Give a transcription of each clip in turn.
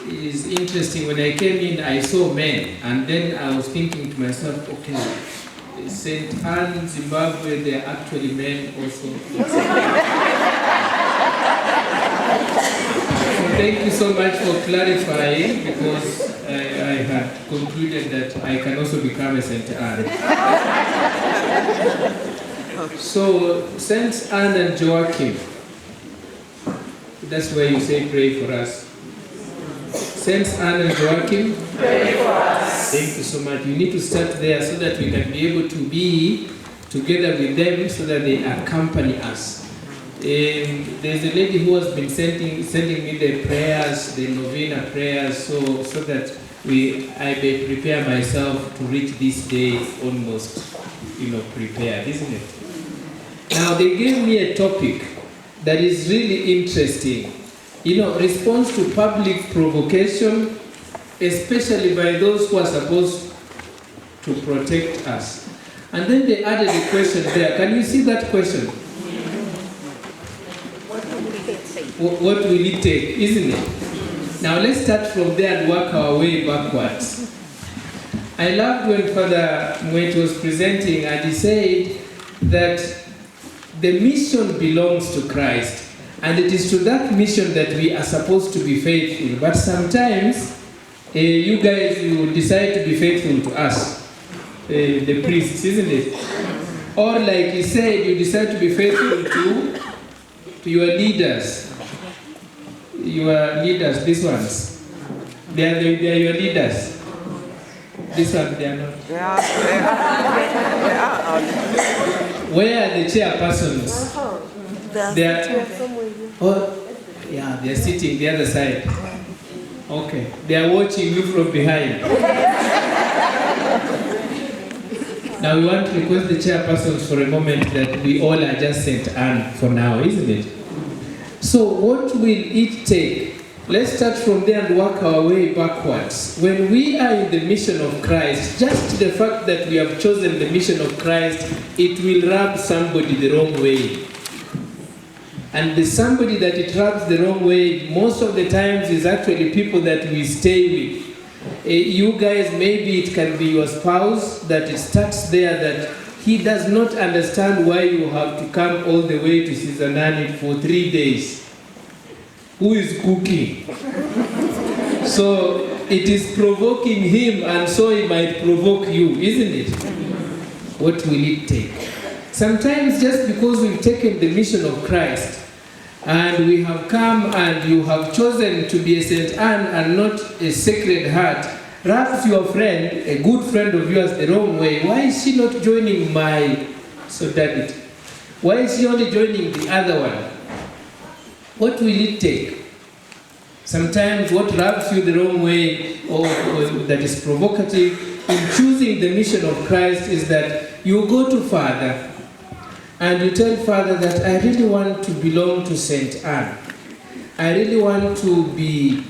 is interesting. When I came in, I saw men, and then I was thinking to myself, okay, St. Anne, Zimbabwe, they are actually men also. So thank you so much for clarifying, because I had concluded that I can also become a St. Anne. So, St. Anne and Joachim, that's where you say pray for us. St. Anne and Joachim, pray for us. Thank you so much. You need to start there so that we can be able to be together with them so that they accompany us. There's a lady who has been sending me the prayers, the novena prayers, so that I may prepare myself to reach this day almost, prepared, isn't it? Now they gave me a topic that is really interesting. Response to public provocation, especially by those who are supposed to protect us. And then they added a question there. Can you see that question? What will it take, isn't it? Now let's start from there and work our way backwards. I loved when Father Kwedho was presenting, and he said that the mission belongs to Christ, and it is to that mission that we are supposed to be faithful. But sometimes you guys will decide to be faithful to us, the priests, isn't it? Or like he said, you decide to be faithful to your leaders. Your leaders, these ones. They are your leaders. This one, they are not. Where are the chairpersons? They are sitting the other side. Okay. They are watching you from behind. Now we want to request the chairpersons for a moment that we all are just St. Anne for now, isn't it? So what will it take? Let's start from there and work our way backwards. When we are in the mission of Christ, just the fact that we have chosen the mission of Christ, it will rub somebody the wrong way. And the somebody that it rubs the wrong way, most of the times is actually people that we stay with. You guys, maybe it can be your spouse, that it starts there, that he does not understand why you have to come all the way to Sizanani for 3 days. Who is cooking? So it is provoking him, and so he might provoke you, isn't it? What will it take? Sometimes just because we've taken the mission of Christ, and we have come and you have chosen to be a St. Anne and not a Sacred Heart, rubs your friend, a good friend of yours, the wrong way. Why is she not joining my solidarity? Why is she only joining the other one? What will it take? Sometimes what rubs you the wrong way or that is provocative in choosing the mission of Christ is that you go to Father and you tell Father that I really want to belong to St. Anne. I really want to be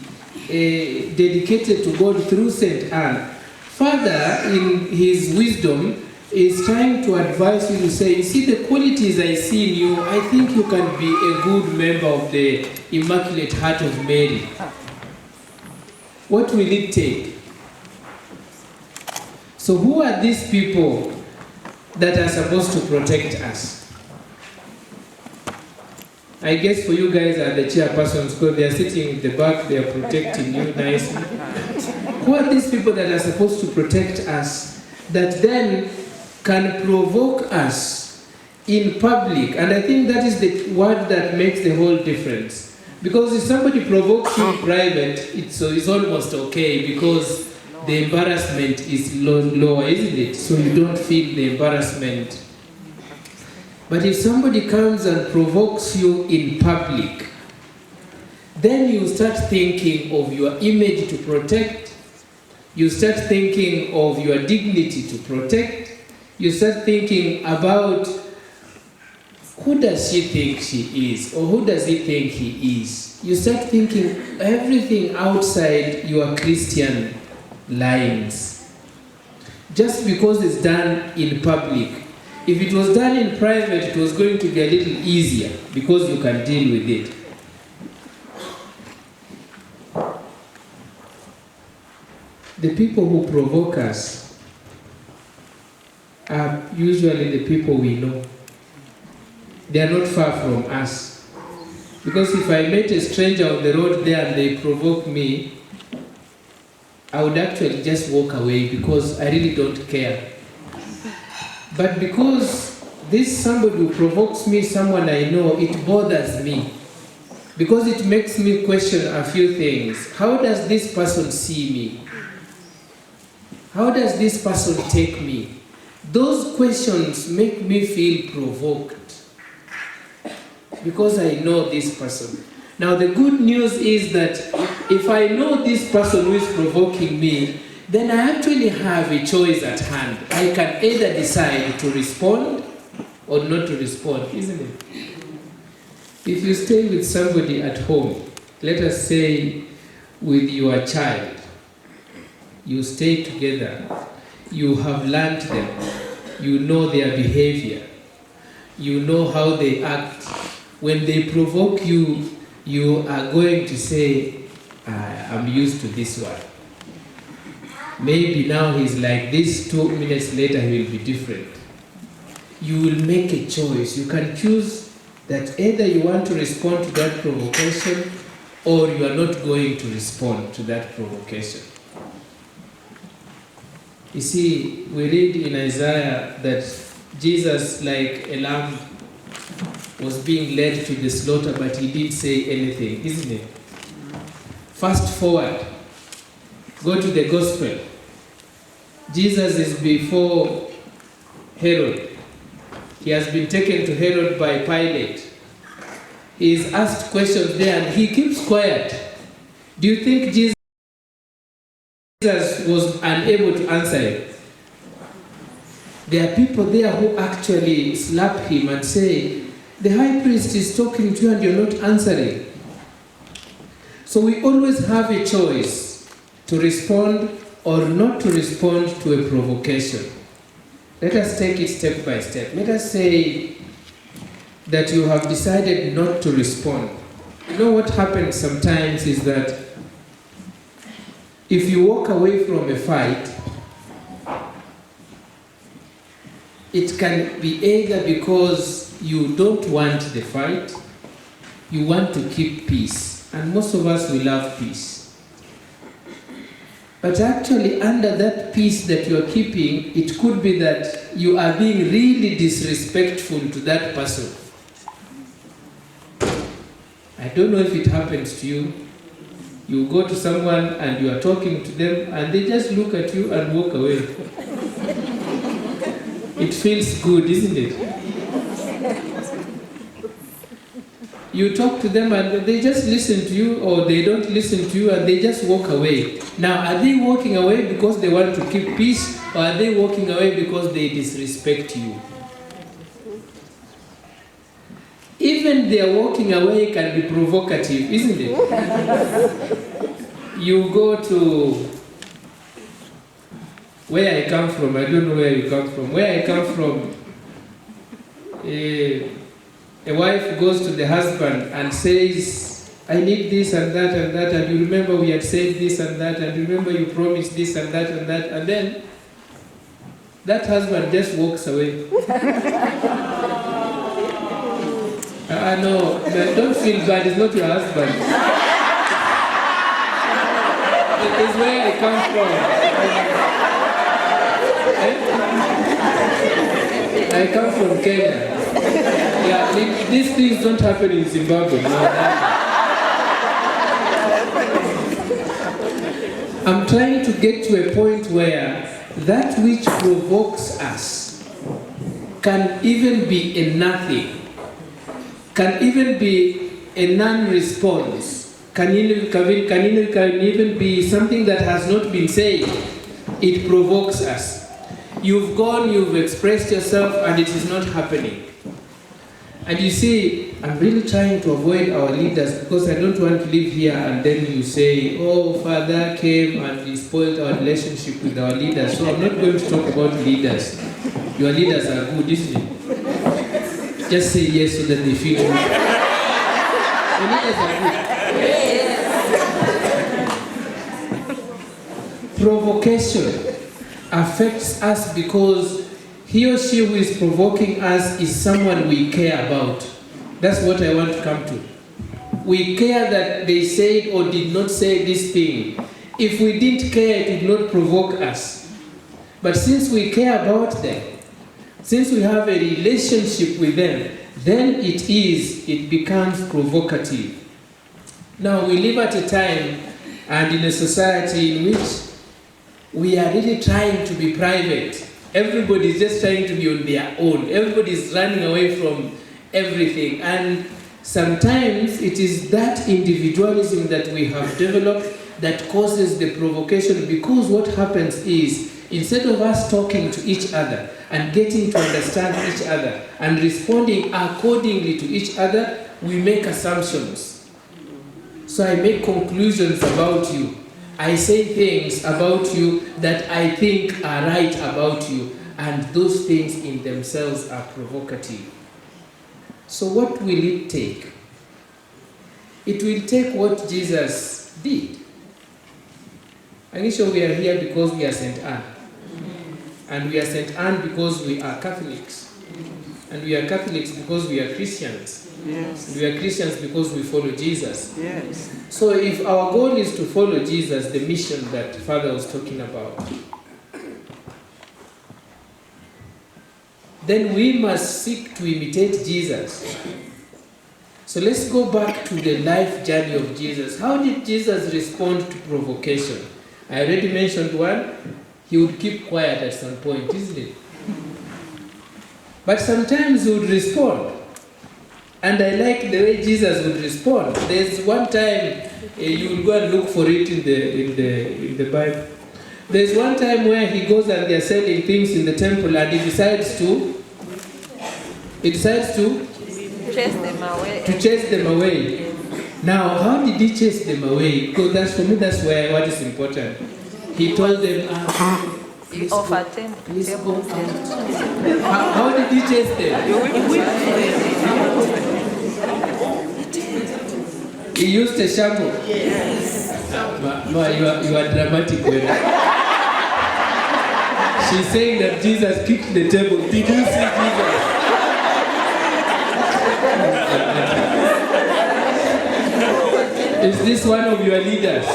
dedicated to God through St. Anne. Father, in his wisdom, is trying to advise you to say, you see the qualities I see in you, I think you can be a good member of the Immaculate Heart of Mary. What will it take? So who are these people that are supposed to protect us? I guess for you guys are the chairpersons, because they are sitting in the back, they are protecting you nicely. Who are these people that are supposed to protect us, that then can provoke us in public? And I think that is the word that makes the whole difference. Because if somebody provokes you in private, it's almost okay, because the embarrassment is lower, isn't it? So you don't feel the embarrassment. But if somebody comes and provokes you in public, then you start thinking of your image to protect, you start thinking of your dignity to protect, you start thinking about who does she think she is, or who does he think he is. You start thinking everything outside your Christian lines. Just because it's done in public. If it was done in private, it was going to be a little easier, because you can deal with it. the people who provoke us are usually the people we know. They are not far from us. Because if I met a stranger on the road there and they provoke me, I would actually just walk away because I really don't care. But because this somebody who provokes me, someone I know, it bothers me. Because it makes me question a few things. How does this person see me? How does this person take me? Those questions make me feel provoked. Because I know this person. Now the good news is that if I know this person who is provoking me, then I actually have a choice at hand. I can either decide to respond or not to respond, isn't it? If you stay with somebody at home, let us say with your child, you stay together, you have learned them, you know their behavior, you know how they act. When they provoke you, you are going to say, I'm used to this one. Maybe now he's like this, 2 minutes later he will be different. You will make a choice. You can choose that either you want to respond to that provocation or you are not going to respond to that provocation. You see, we read in Isaiah that Jesus, like a lamb, was being led to the slaughter, but he didn't say anything, isn't it? Fast forward, go to the gospel. Jesus is before Herod. He has been taken to Herod by Pilate. He is asked questions there and he keeps quiet. Do you think Jesus was unable to answer it? There are people there who actually slap him and say, the high priest is talking to you and you're not answering. So we always have a choice to respond or not to respond to a provocation. Let us take it step by step. Let us say that you have decided not to respond. You know what happens sometimes is that if you walk away from a fight, it can be either because you don't want the fight, you want to keep peace. And most of us, we love peace. But actually, under that peace that you are keeping, it could be that you are being really disrespectful to that person. I don't know if it happens to you. You go to someone and you are talking to them and they just look at you and walk away. It feels good, isn't it? You talk to them and they just listen to you, or they don't listen to you and they just walk away. Now, are they walking away because they want to keep peace, or are they walking away because they disrespect you? Even their walking away can be provocative, isn't it? You go to where I come from, I don't know where you come from. Where I come from, a wife goes to the husband and says, I need this and that, and you remember we had said this and that, and you remember you promised this and that, and then that husband just walks away. No, don't feel bad, it's not your husband. It's where I come from. I come from Kenya. Yeah, these things don't happen in Zimbabwe. No. I'm trying to get to a point where that which provokes us can even be a nothing, can even be a non-response, can even be something that has not been said. It provokes us. You've gone, you've expressed yourself, and it is not happening. And you see, I'm really trying to avoid our leaders because I don't want to live here and then you say, oh, Father came and he spoiled our relationship with our leaders. So I'm not going to talk about leaders. Your leaders are good, isn't it? Just say yes so that they feel good. Your leaders are good. provocation affects us because he or she who is provoking us is someone we care about. That's what I want to come to. We care that they said or did not say this thing. If we didn't care, it would not provoke us. But since we care about them, since we have a relationship with them, then it becomes provocative. Now, we live at a time and in a society in which we are really trying to be private. Everybody is just trying to be on their own. Everybody is running away from everything. And sometimes it is that individualism that we have developed that causes the provocation, because what happens is, instead of us talking to each other and getting to understand each other and responding accordingly to each other, we make assumptions. So I make conclusions about you. I say things about you that I think are right about you, and those things in themselves are provocative. So what will it take? It will take what Jesus did. I'm sure we are here because we are St. Anne. And we are St. Anne because we are Catholics. And we are Catholics because we are Christians. Yes. And we are Christians because we follow Jesus. Yes. So if our goal is to follow Jesus, the mission that Father was talking about, then we must seek to imitate Jesus. So let's go back to the life journey of Jesus. How did Jesus respond to provocation? I already mentioned one. He would keep quiet at some point, isn't it? But sometimes he would respond. And I like the way Jesus would respond. There's one time, you will go and look for it in the Bible. There's one time where he goes and they're selling things in the temple, and he decides to chase them away. Now, how did he chase them away? Because for me, that's where what is important. He told them, please go out. How did he chase them? He used a shackle. Yes. You are dramatic. She's saying that Jesus kicked the table. Did you see Jesus? Is this one of your leaders?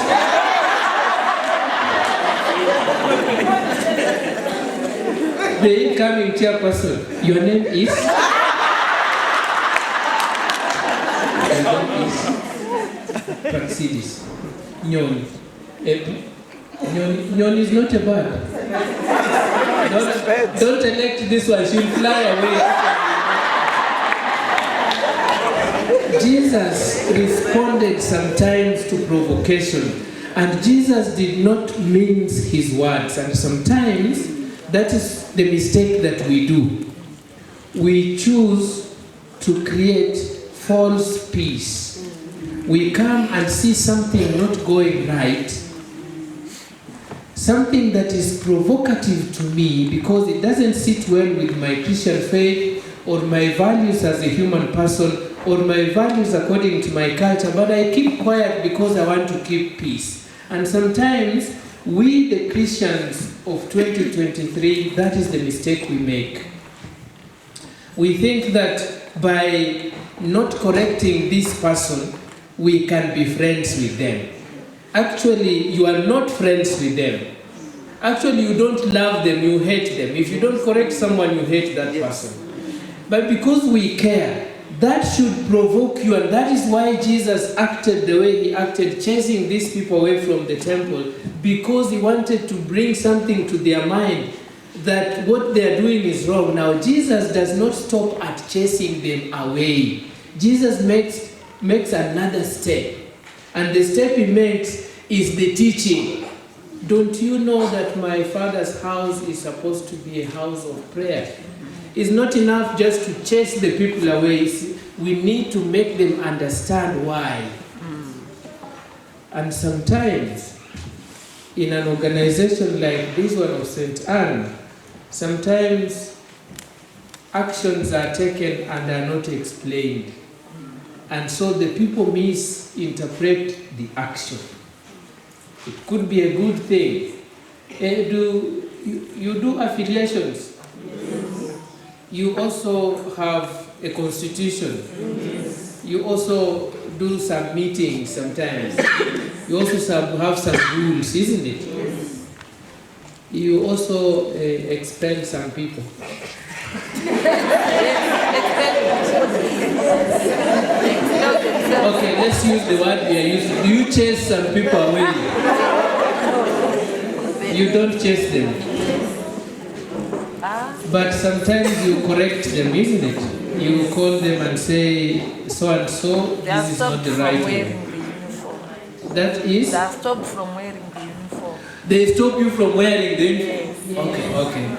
The incoming chairperson, your name is? Praxidis. Nyon. Nyon is not a bird. Don't elect this one, she'll fly away. Jesus responded sometimes to provocation, and Jesus did not mince his words, and sometimes that is the mistake that we do. We choose to create false peace. We come and see something not going right, something that is provocative to me because it doesn't sit well with my Christian faith or my values as a human person or my values according to my culture, but I keep quiet because I want to keep peace. And sometimes we, the Christians of 2023, that is the mistake we make. We think that by not correcting this person, we can be friends with them. Actually, you are not friends with them. Actually, you don't love them, you hate them. If you don't correct someone, you hate that person. But because we care, that should provoke you, and that is why Jesus acted the way he acted, chasing these people away from the temple, because he wanted to bring something to their mind that what they are doing is wrong. Now, Jesus does not stop at chasing them away. Jesus makes another step. And the step he makes is the teaching. Don't you know that my Father's house is supposed to be a house of prayer? It's not enough just to chase the people away. We need to make them understand why. And sometimes, in an organization like this one of St. Anne, sometimes actions are taken and are not explained. And so the people misinterpret the action. It could be a good thing, Do you do affiliations? You also have a constitution. You also do some meetings sometimes. You also have some rules, isn't it? You also expel some people. Okay, let's use the word we are using. Do you chase some people away? You don't chase them. But sometimes you correct them, isn't it? You call them and say, so and so, this is not the right way. That is? They have stopped from wearing the uniform. They stop you from wearing the uniform? Yes. Okay.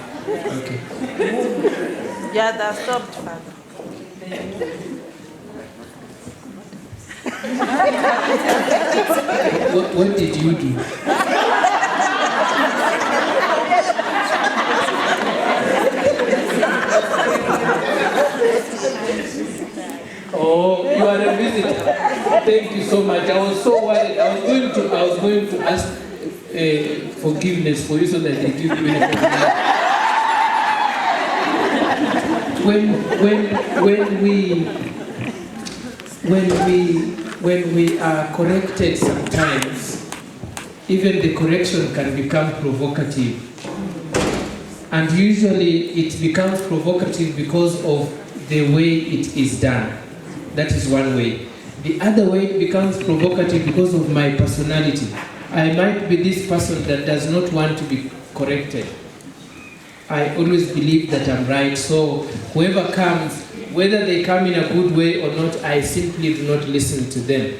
Yeah, they have stopped, Father. What did you do? Oh, you are a visitor. Thank you so much. I was so worried. I was going to ask forgiveness for you so that they give you when we are corrected sometimes, even the correction can become provocative. And usually it becomes provocative because of the way it is done. That is one way. The other way it becomes provocative because of my personality. I might be this person that does not want to be corrected. I always believe that I'm right, so whoever comes, whether they come in a good way or not, I simply do not listen to them.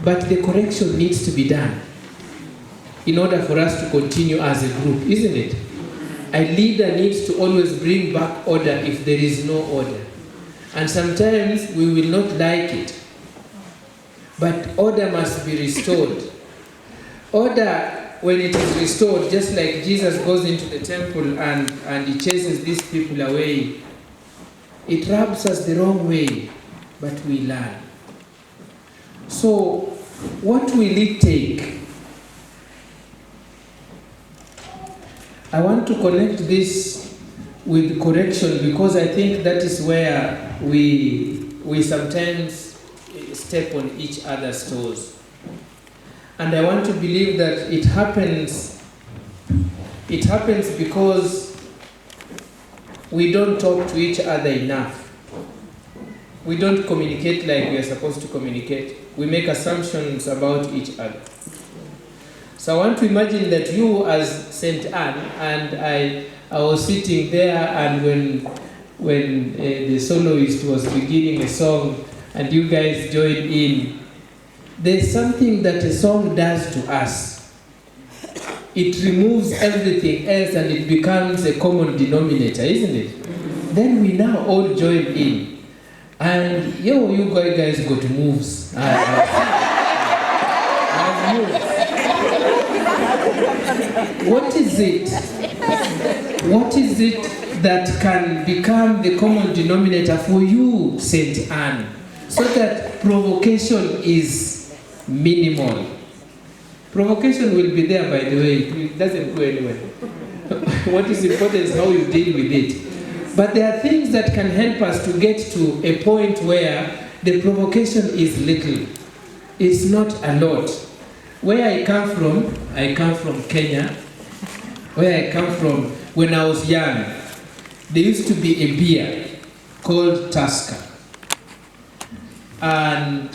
But the correction needs to be done in order for us to continue as a group, isn't it? A leader needs to always bring back order if there is no order. And sometimes we will not like it. But order must be restored. Order, when it is restored, just like Jesus goes into the temple and he chases these people away, it rubs us the wrong way, but we learn. So, what will it take? I want to connect this with correction because I think that is where we sometimes step on each other's toes. And I want to believe that it happens because we don't talk to each other enough. We don't communicate like we are supposed to communicate. We make assumptions about each other. So I want to imagine that you as St. Anne and I was sitting there, and when the soloist was beginning a song and you guys joined in, there's something that a song does to us. It removes everything else and it becomes a common denominator, isn't it? Then we now all join in. And you guys got moves. What is it? What is it that can become the common denominator for you, St. Anne, so that provocation is minimal? Provocation will be there, by the way. It doesn't go anywhere. What is important is how you deal with it. But there are things that can help us to get to a point where the provocation is little. It's not a lot. Where I come from Kenya. Where I come from, when I was young, there used to be a beer called Tusker. And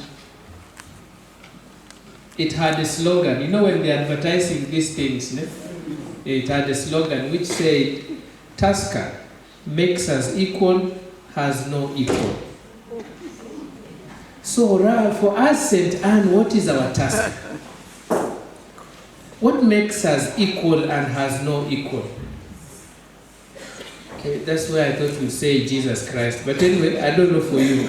it had a slogan. You know, when they're advertising these things, it had a slogan which said, Tusker makes us equal, has no equal. So for us, St. Anne, what is our Tusker? What makes us equal and has no equal? Okay, that's where I thought you'd say Jesus Christ. But anyway, I don't know for you.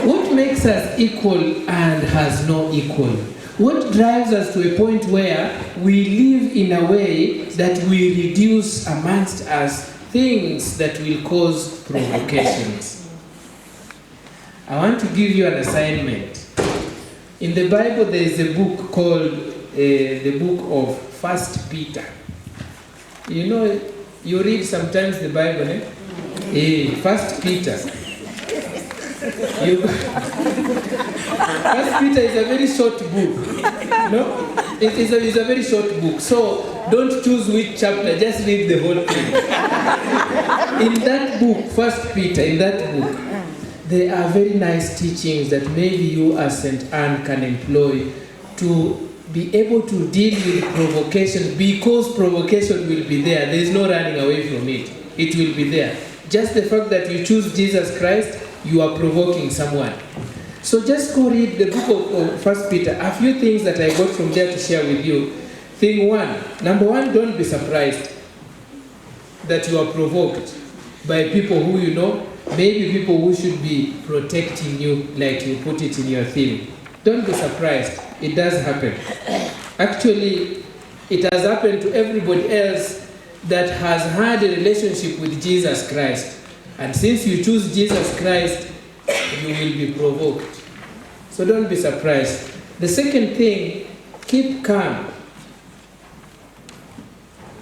What makes us equal and has no equal? What drives us to a point where we live in a way that we reduce amongst us things that will cause provocations? I want to give you an assignment. In the Bible, there is a book called the book of 1 Peter. You know, you read sometimes the Bible, eh? 1 Peter. 1 Peter is a very short book. No? It is a very short book. So don't choose which chapter, just read the whole thing. In that book, 1 Peter, in that book, there are very nice teachings that maybe you as St. Anne can employ to be able to deal with provocation, because provocation will be there. There is no running away from it. It will be there. Just the fact that you choose Jesus Christ, you are provoking someone. So just go read the book of 1 Peter. A few things that I got from there to share with you. Thing one, number one, don't be surprised that you are provoked by people who you know, maybe people who should be protecting you, like you put it in your theme. Don't be surprised. It does happen. Actually, it has happened to everybody else that has had a relationship with Jesus Christ. And since you choose Jesus Christ, you will be provoked. So don't be surprised. The second thing, keep calm.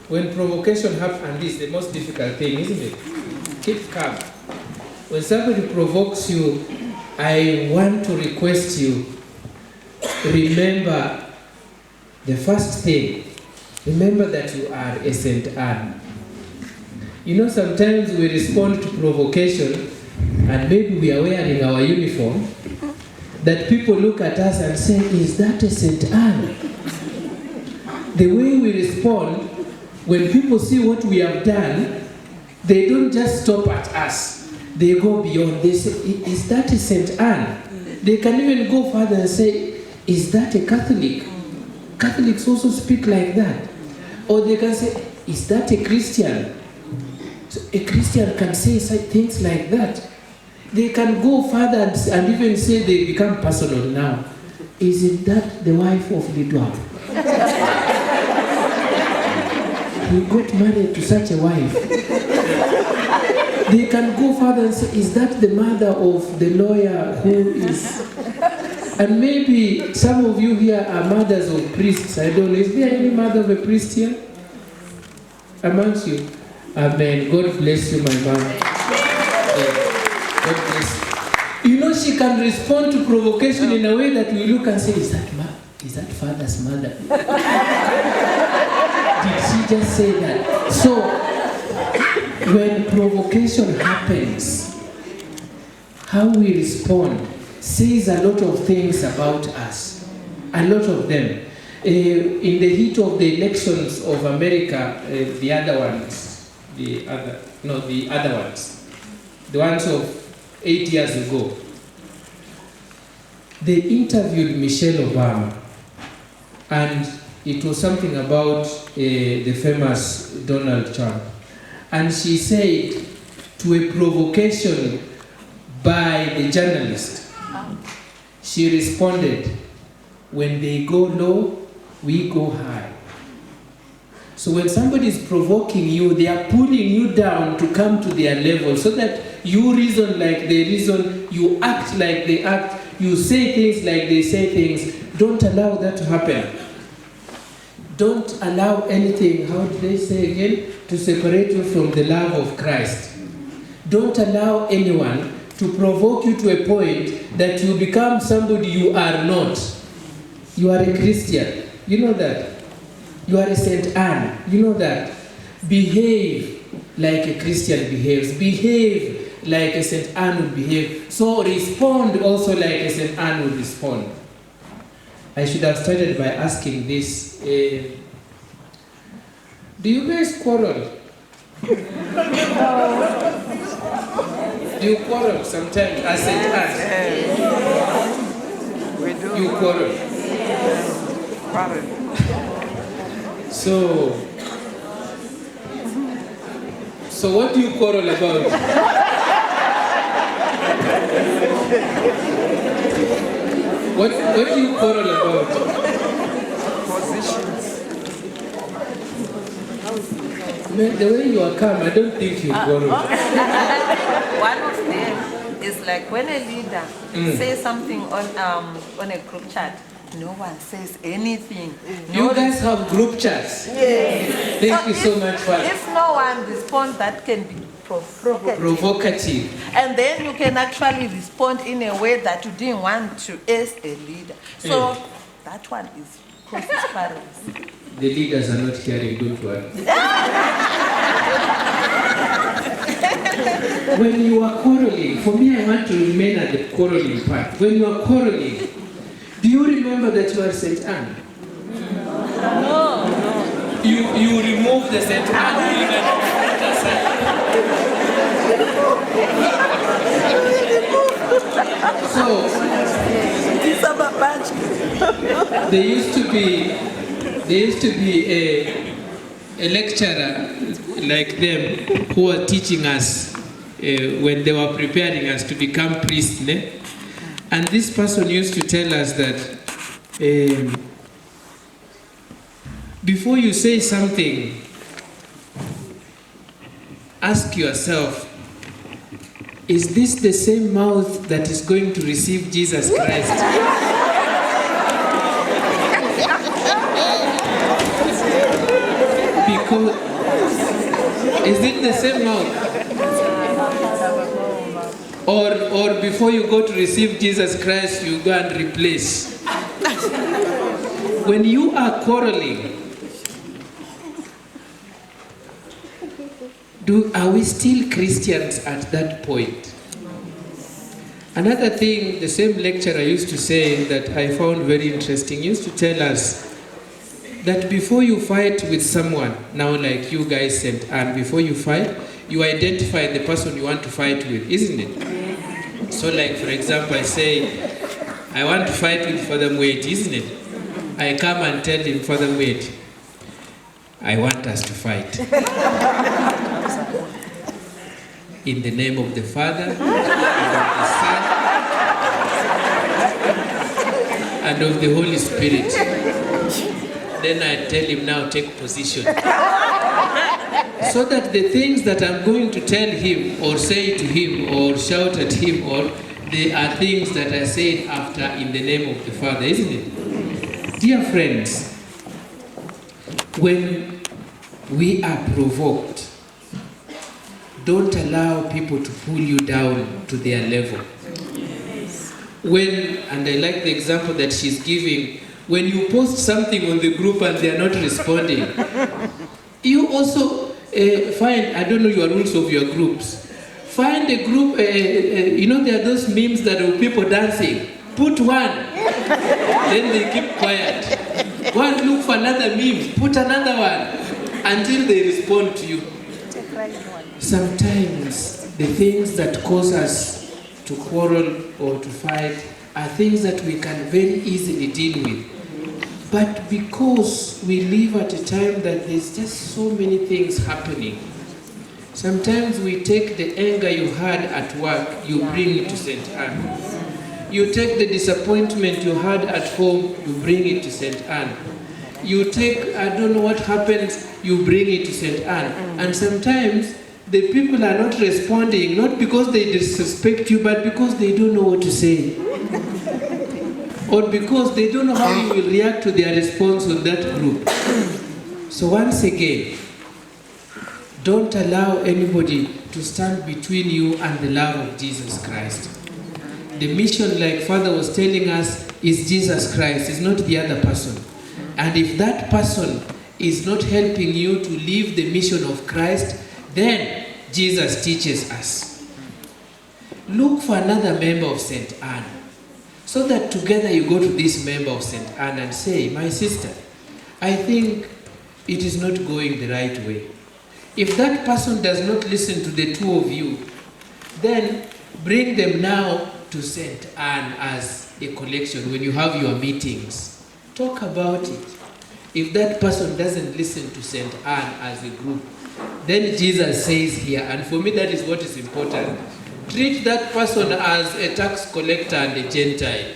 When provocation happens, and this is the most difficult thing, isn't it? Keep calm. When somebody provokes you, I want to request you, remember the first thing. Remember that you are a St. Anne. You know, sometimes we respond to provocation, and maybe we are wearing our uniform, that people look at us and say, is that a St. Anne? The way we respond, when people see what we have done, they don't just stop at us. They go beyond. They say, is that a St. Anne? They can even go further and say, is that a Catholic? Catholics also speak like that. Or they can say, is that a Christian? So a Christian can say things like that. They can go further and even say they become personal now. Isn't that the wife of Lidwam? He got married to such a wife. They can go further and say, is that the mother of the lawyer who is... And maybe some of you here are mothers of priests. I don't know. Is there any mother of a priest here amongst you? Amen. God bless you, my mom. God bless you. You know, she can respond to provocation in a way that we look and say, is that father's mother? Did she just say that? So, when provocation happens, how we respond says a lot of things about us. A lot of them. In the heat of the elections of America, the other ones, the ones of 8 years ago, they interviewed Michelle Obama, and it was something about the famous Donald Trump. And she said, to a provocation by the journalist, she responded, when they go low, we go high. So when somebody is provoking you, they are pulling you down to come to their level so that you reason like they reason, you act like they act, you say things like they say things. Don't allow that to happen. Don't allow anything, how do they say again, to separate you from the love of Christ. Don't allow anyone to provoke you to a point that you become somebody you are not. You are a Christian. You know that. You are a St. Anne. You know that. Behave like a Christian behaves. Behave like a St. Anne would behave. So respond also like a St. Anne would respond. I should have started by asking this. Do you guys quarrel? Do you quarrel sometimes as St. Anne? We do. You quarrel. Quarrel. So what do you quarrel about? What do you quarrel about? Positions. Man, the way you are calm, I don't think you quarrel. One of them It's like when a leader says something on a group chat, no one says anything. You guys have group chats? Yes. Thank you so much for If no one responds, that can be provocative. And then you can actually respond in a way that you didn't want to as a leader. So that one is causes quarrels. The leaders are not hearing, don't worry. When you are quarreling, for me I want to remain at the quarreling part. When you are quarreling, do you remember that you are St. Anne? No. You remove the St. Anne So there used to be a lecturer like them who were teaching us when they were preparing us to become priests, ne? And this person used to tell us that before you say something, ask yourself, is this the same mouth that is going to receive Jesus Christ? Because, is it the same mouth? Or before you go to receive Jesus Christ, you go and replace. When you are quarreling, are we still Christians at that point? Another thing the same lecturer used to say that I found very interesting, used to tell us that before you fight with someone, now like you guys said, and before you fight, you identify the person you want to fight with, isn't it? So like for example, I say, I want to fight with Father Mweti, isn't it? I come and tell him, Father Mweti, I want us to fight. In the name of the Father, and of the Son, and of the Holy Spirit. Then I tell him, now take position. So that the things that I'm going to tell him, or say to him, or shout at him, or they are things that I said after in the name of the Father, isn't it? Dear friends, when we are provoked, don't allow people to pull you down to their level. And I like the example that she's giving, when you post something on the group and they are not responding, you also find, I don't know your rules of your groups, find a group, there are those memes that are people dancing, put one, then they keep quiet. Go and look for another meme, put another one, until they respond to you. Sometimes the things that cause us to quarrel or to fight are things that we can very easily deal with. But because we live at a time that there's just so many things happening, sometimes we take the anger you had at work, you bring it to St. Anne. You take the disappointment you had at home, you bring it to St. Anne. You take, I don't know what happens, you bring it to St. Anne. And sometimes the people are not responding, not because they disrespect you, but because they don't know what to say. Or because they don't know how you will react to their response on that group. So once again, don't allow anybody to stand between you and the love of Jesus Christ. The mission, like Father was telling us, is Jesus Christ, is not the other person. And if that person is not helping you to live the mission of Christ, then Jesus teaches us. Look for another member of St. Anne, so that together you go to this member of St. Anne and say, my sister, I think it is not going the right way. If that person does not listen to the two of you, then bring them now to St. Anne as a collection when you have your meetings. Talk about it. If that person doesn't listen to St. Anne as a group, then Jesus says here, and for me that is what is important, treat that person as a tax collector and a Gentile.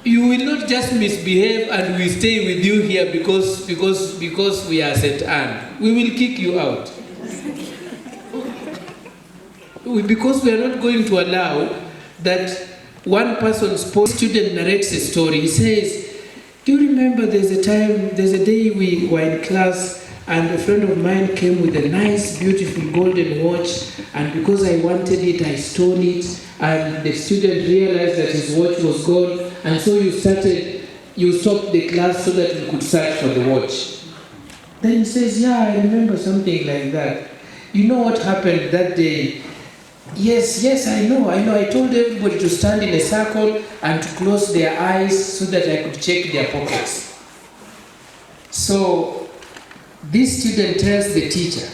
You will not just misbehave and we stay with you here because we are St. Anne. We will kick you out. We because we are not going to allow that one person's student narrates a story. He says, do you remember there's a day we were in class and a friend of mine came with a nice, beautiful golden watch, and because I wanted it, I stole it, and the student realized that his watch was gone, and so you stopped the class so that we could search for the watch. Then he says, yeah, I remember something like that. You know what happened that day? Yes, I know. I told everybody to stand in a circle and to close their eyes so that I could check their pockets. So this student tells the teacher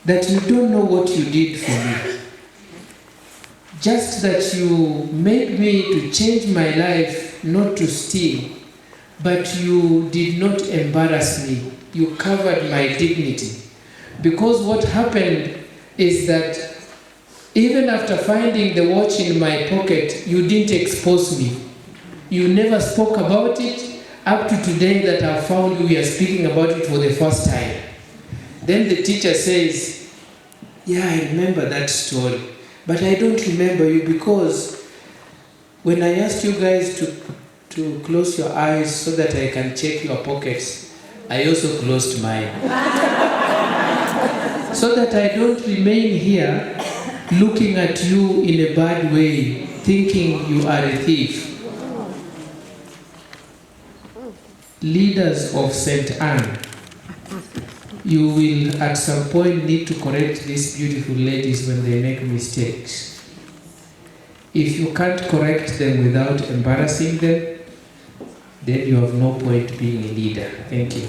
that you don't know what you did for me. Just that you made me to change my life, not to steal, but you did not embarrass me. You covered my dignity. Because what happened is that even after finding the watch in my pocket, you didn't expose me. You never spoke about it. Up to today that I've found we are speaking about it for the first time. Then the teacher says, yeah, I remember that story. But I don't remember you because when I asked you guys to close your eyes so that I can check your pockets, I also closed mine. So that I don't remain here looking at you in a bad way, thinking you are a thief. Leaders of St. Anne, you will at some point need to correct these beautiful ladies when they make mistakes. If you can't correct them without embarrassing them, then you have no point being a leader. Thank you.